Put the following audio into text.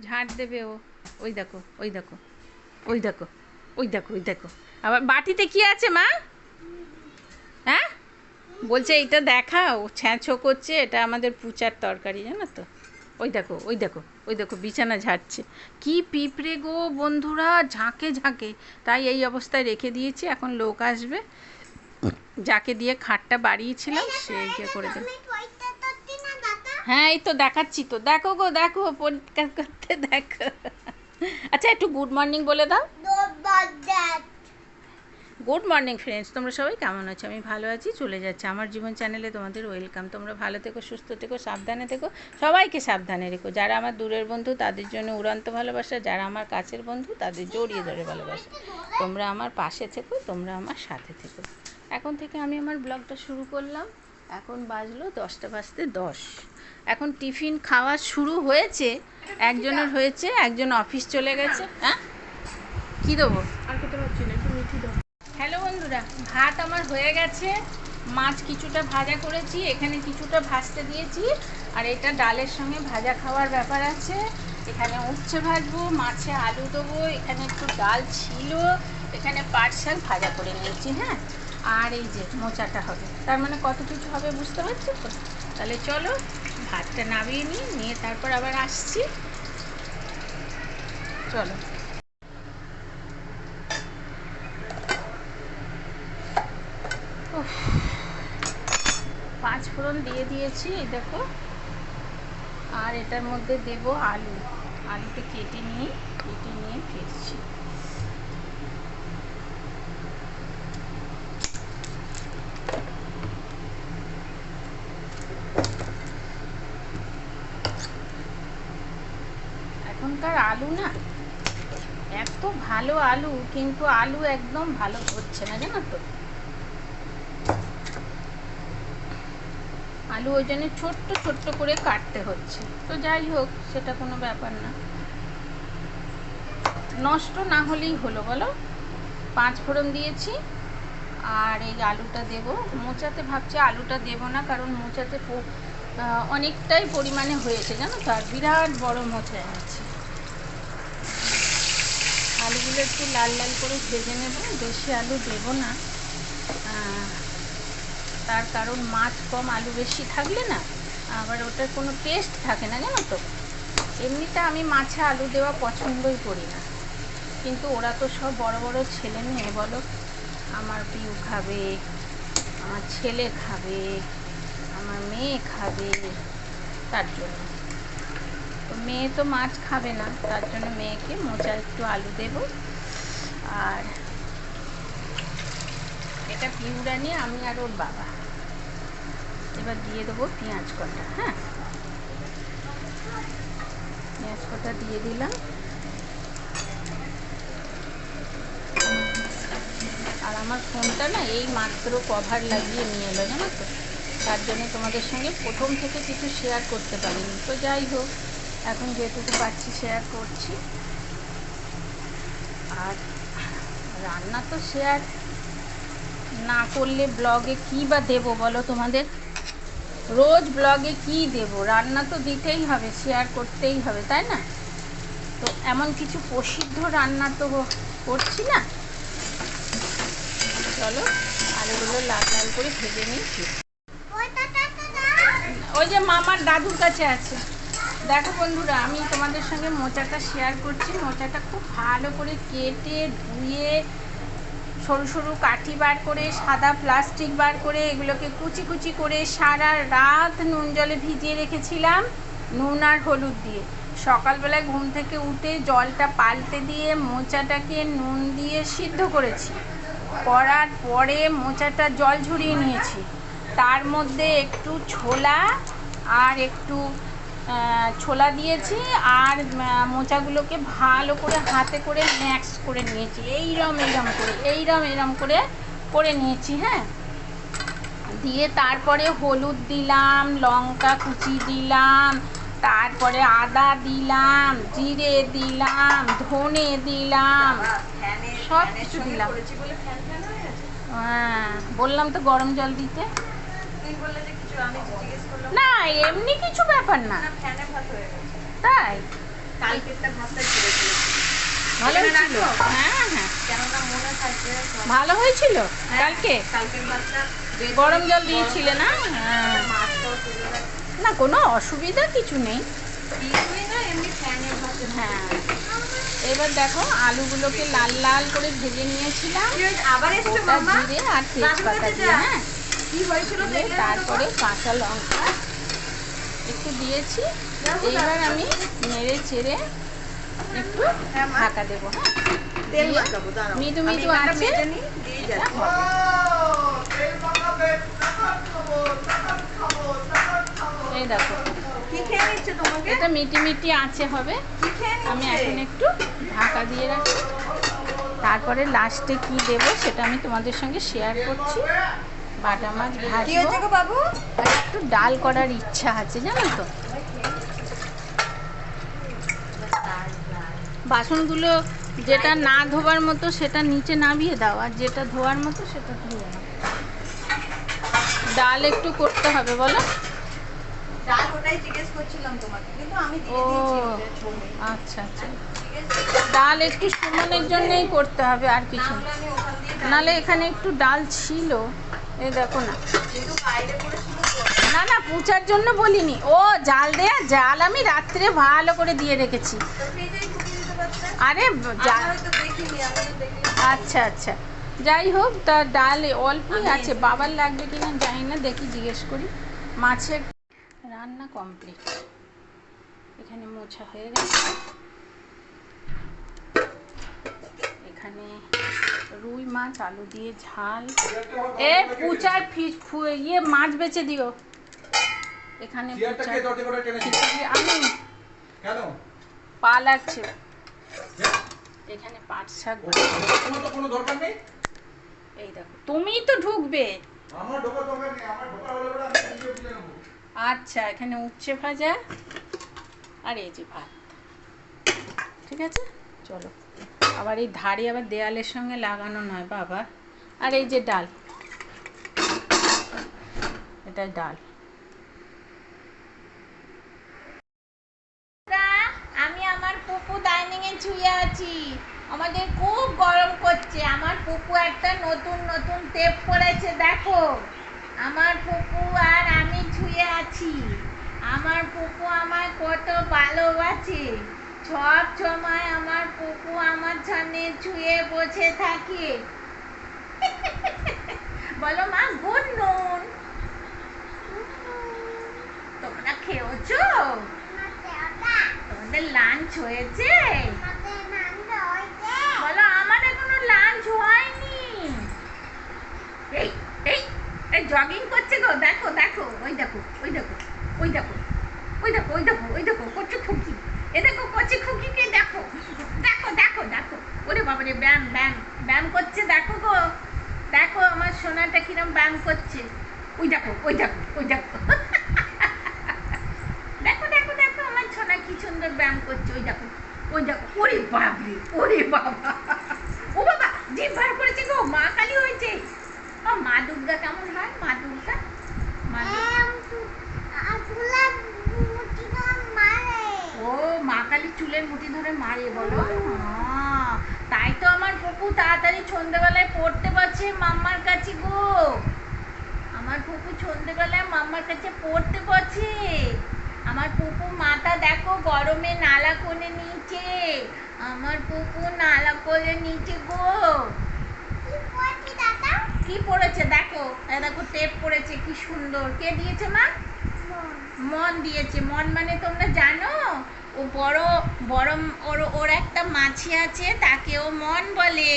ঝাঁট দেবে ও। ওই দেখো, ওই দেখো, ওই দেখো, ওই দেখো, ওই দেখো। আবার বাটিতে কি আছে মা? হ্যাঁ, বলছে এইটা দেখাও। ছ্যাঁচো করছে, এটা আমাদের পুচার তরকারি, জানো তো। ওই দেখো, ওই দেখো, ওই দেখো, বিছানা ঝাড়ছে। কি পিঁপড়ে গো বন্ধুরা, ঝাঁকে ঝাঁকে। তাই এই অবস্থায় রেখে দিয়েছি, এখন লোক আসবে, যাকে দিয়ে খাটটা বাড়িয়েছিলাম সে ইয়ে করে দেবে। হ্যাঁ, এই তো দেখাচ্ছি তো, দেখো গো দেখো, পরিষ্কার করতে দেখো। আচ্ছা, একটু গুড মর্নিং বলে দাও। গুড মর্নিং ফ্রেন্ডস, তোমরা সবাই কেমন আছো? আমি ভালো আছি, চলে যাচ্ছে আমার জীবন চ্যানেলে তোমাদের ওয়েলকাম। তোমরা ভালো থেকো, সুস্থ থেকো, সাবধানে থেকো, সবাইকে সাবধানে রেখো। যারা আমার দূরের বন্ধু তাদের জন্য উড়ান্ত ভালোবাসা, যারা আমার কাছের বন্ধু তাদের জড়িয়ে ধরে ভালোবাসা। তোমরা আমার পাশে থেকো, তোমরা আমার সাথে থেকো। এখন থেকে আমি আমার ব্লগটা শুরু করলাম। এখন বাজলো 10টা বাজতে 10। এখন টিফিন খাওয়া শুরু হয়েছে, একজনের হয়েছে, একজন অফিস চলে গেছে। হ্যাঁ, কী দেবো? আর খেতে পারছি না, একটু মিঠি দাও। হ্যালো বন্ধুরা, ভাত আমার হয়ে গেছে, মাছ কিছুটা ভাজা করেছি, এখানে কিছুটা ভাজতে দিয়েছি, আর এটা ডালের সঙ্গে ভাজা খাওয়ার ব্যাপার আছে। এখানে উচ্ছে ভাজবো, মাছে আলু দেবো, এখানে একটু ডাল ছিল, এখানে পাট শাক ভাজা করে নিয়েছি। হ্যাঁ, আর এই যে মোচাটা হবে, তার মানে কত কিছু হবে বুঝতে পারছো তো। তাহলে চলো ভাতটা নামিয়ে নিই, নিয়ে তারপর আবার আসছি। চলো। পাঁচ ফোড়ন দিয়ে দিয়েছি, এই দেখো। আর এটার মধ্যে দেব আলু, আলুটা কেটে নিয়ে ফিরছি। এখনকার আলু না এত ভালো আলু, কিন্তু আলু একদম ভালো হচ্ছে না, জানো তো। আলু ওই জন্য ছোট্ট ছোট্ট করে কাটতে হচ্ছে। তো যাই হোক, সেটা কোনো ব্যাপার না, নষ্ট না হলেই হলো বলো। পাঁচ ফোড়ন দিয়েছি, আর এই আলুটা দেব। মোচাতে ভাবছি আলুটা দেব না, কারণ মোচাতে অনেকটাই পরিমাণে হয়েছে, জানো তো। আর বিরাট বড় মোচা এনেছি। আলুগুলো একটু লাল লাল করে ভেজে নেব, বেশি আলু দেব না। তার কারণ মাছ কম আলু বেশি থাকলে না আবার ওটার কোনো টেস্ট থাকে না, জানো তো। এমনিতে আমি মাছে আলু দেওয়া পছন্দই করি না, কিন্তু ওরা তো সব বড় বড় ছেলে মেয়ে, বলো। আমার পিউ খাবে, আমার ছেলে খাবে, আমার মেয়ে খাবে, তার জন্য। তো মেয়ে তো মাছ খাবে না, তার জন্য মেয়েকে মোচা একটু আলু দেব। আর এটা পিউরানি, আমি আর ওর বাবা। এবার দিয়ে দেবো পেঁয়াজ কটা। হ্যাঁ, পেঁয়াজ কটা দিয়ে দিলাম। আর আমার ফোনটা না এই মাত্র কভার লাগিয়ে নিয়ে এলো, জানো তো। তার জন্য তোমাদের সঙ্গে প্রথম থেকে কিছু শেয়ার করতে পারিনি। তো যাই হোক, এখন যেটুকু পাচ্ছি শেয়ার করছি। আর রান্না তো শেয়ার না করলে ব্লগে কী বা দেবো বলো তোমাদের। রোজ ব্লগে কি দেব, রান্না তো দিতেই হবে, শেয়ার করতেই হবে, তাই না। তো এমন কিছু প্রসিদ্ধ রান্না তো করছি না। চলো আলুগুলো লাল লাল করে ভেজে নিয়েছি। ওই যে মামার দাদুর কাছে আছে। দেখো বন্ধুরা, আমি তোমাদের সঙ্গে মোচাটা শেয়ার করছি। মোচাটা খুব ভালো করে কেটে ধুয়ে সরু সরু কাঠি বার করে, সাদা প্লাস্টিক বার করে, এগুলোকে কুচি কুচি করে সারা রাত নুন জলে ভিজিয়ে রেখেছিলাম, নুন আর হলুদ দিয়ে। সকালবেলায় ঘুম থেকে উঠে জলটা পাল্টে দিয়ে মোচাটাকে নুন দিয়ে সিদ্ধ করেছি। করার পরে মোচাটা জল ঝরিয়ে নিয়েছি, তার মধ্যে একটু ছোলা আর একটু ছোলা দিয়েছি, আর মোচাগুলোকে ভালো করে হাতে করে ম্যাক্স করে নিয়েছি, এইরম করে করে নিয়েছি। হ্যাঁ, দিয়ে তারপরে হলুদ দিলাম, লঙ্কা কুচি দিলাম, তারপরে আদা দিলাম, জিরে দিলাম, ধনে দিলাম, সব কিছু দিলাম। হ্যাঁ, বললাম তো গরম জল দিতে। না, এমনি কিছু ব্যাপার না, তাই। কালকেরটা ভাতটা ছিল ভালো হয়েছিল? হ্যাঁ হ্যাঁ, কেননা মনে থাকবে ভালো হয়েছিল কালকে। কালকের ভাতটা গরম জল দিয়েছিলে না? হ্যাঁ, মাছটাও তুলে রাখছি। না কোনো অসুবিধা কিছু নেই। কিছুই না, এমনি ফ্যানের ভাতে। হ্যাঁ, এবার দেখো আলুগুলোকে লাল লাল করে ভেজে নিয়েছিলাম, আবার এসছো গোটা মামা? জিরে আর তেজপাতা দিয়ে। হ্যাঁ, কি হয়েছিল দিয়ে দেখলে না তারপরে তোমার? কাঁচা লঙ্কা একটু দিয়েছি। এবার আমি নেড়ে চেড়ে একটু হ্যাঁ, মা। ঢাকা দেবো। হ্যাঁ, তেল দিয়ে মাখাবো, দাঁড়াও। মৃদু আমি মৃদু এখানটা আছে মেজে নিই, দিয়ে এটা যাচ্ছি। হবে। এই দেখো, কি খেয়ে নিচ্ছে তোমাকে? এটা মিটি মিটি আছে হবে। কি খেয়ে আমি নিচ্ছে? এখন একটু ঢাকা দিয়ে রাখি, তারপরে লাস্টে কি দেব সেটা আমি তোমাদের সঙ্গে শেয়ার করছি। বাটা মাছ কি ভাজবো, হয়েছে গো বাবু? আর একটু ডাল করার ইচ্ছা আছে জানো তো। বাসনগুলো যেটা না ধোবার মতো সেটা নিচে নামিয়ে দাও, আর যেটা ধোয়ার মতো সেটা ধুয়ে নাও। ডাল একটু করতে হবে বলো। ডাল ওটাই জিজ্ঞেস করছিলাম তোমাকে, কিন্তু আমি ও দিয়ে দিয়েছি ওটা ছবি। আচ্ছা আচ্ছা, ঠিক আছে? ডাল একটু সুমনের জন্যই করতে হবে, আর কিছু না। নাহলে আমি ওখান দিয়ে ডাল নালে এখানে একটু ডাল ছিল, এই দেখো না। যেহেতু বাইরে করেছিল তো। না না, পুচার জন্য বলিনি, ও জাল দেয়া জাল আমি রাত্রে ভালো করে দিয়ে রেখেছি। তো ফ্রিজেই ঢুকিয়ে দিতে পারতে। আরে আমি হয়তো দেখিনি, আমি তো দেখিনি। আচ্ছা আচ্ছা, যাই হোক, তা ডাল অল্পই আছে, বাবার লাগবে কিনা জানি না, দেখি জিজ্ঞেস করি। মাছের রান্না কমপ্লিট, এখানে মোছা হয়ে গেছে। এখানে রুই মাছ আলু দিয়ে ঝাল, এ পুচার ইয়ে মাছ বেচে দিও। এখানে পুচার খিচুড়ি, আমি কেন? পা লাগছে। এখানে পাট শাক, তোমার তো কোনো দরকার নেই। এই দেখো তুমিই তো ঢুকবে। আমার ঢোকার দরকার নেই, আমার ঢোকার হলে পরে আমি ভিডিও তুলে নেবো। আচ্ছা, এখানে উচ্ছে ভাজা আর এই যে ভাত। ঠিক আছে, চলো। আবার এই ধারে আবার দেয়ালের সঙ্গে লাগানো নয় বাবা। আর এই যে ডাল, এটা ডাল। আমি আমার পুপু ডাইনিং এ শুয়ে আছি, আমাদের খুব গরম করছে। আমার পুপু একটা নতুন নতুন টেপ পরেছে, দেখো। আমার পুপু আর আমি শুয়ে আছি। আমার পুপু আমায় কত ভালোবাসে, সব সময় আমার পুপু আমার সামনে শুয়ে বসে থাকে। বলো মা, গুড নুন। তোমরা খেয়েছো? তোমাদের লাঞ্চ হয়েছে? বলো আমার এখনো লাঞ্চ হয়নি। এই এই এই জগিং করছে গো, দেখো দেখো, ওই দেখো ওই দেখো ওই দেখো ওই দেখো ওই দেখো ওই দেখো করছে খুকি, এ দেখো করছে খুকিকে, দেখো দেখো দেখো দেখো। ওরে বাবারে, ব্যায়াম ব্যায়াম ব্যায়াম করছে, দেখো গো দেখো আমার সোনাটা কিরম ব্যায়াম করছে। ওই দেখো ওই দেখো ওই দেখো। দেখো দেখো দেখো আমার সোনা কি সুন্দর ব্যায়াম করছে, ওই দেখো ওই দেখো। ওরে বাবরে, ওরে বাবা, ও বাবা জিভ বার করেছে গো, মা কালী হয়েছে। মা দুর্গা কেমন হয়? মা দুর্গা, মা ও মা কালী চুলের মুঠি ধরে মারে বলো। তাই তো আমার পুপু তাড়াতাড়ি সন্ধ্যেবেলায় পড়তে পারছে মাম্মার কাছে গো। আমার পুপু সন্ধ্যেবেলায় মাম্মার কাছে পড়তে পারছে। আমার পুপু মাথা দেখো গরমে নালা করে নিচে, আমার পুপু নালা করে নিচে গো। কি পড়েছে দেখো, দেখো টেপ পড়েছে, কি সুন্দর। কে দিয়েছে মা? মন দিয়েছে। মন মানে তোমরা জানো, ও বড় বড় ওর একটা মাছি আছে, তাকে ও মন বলে।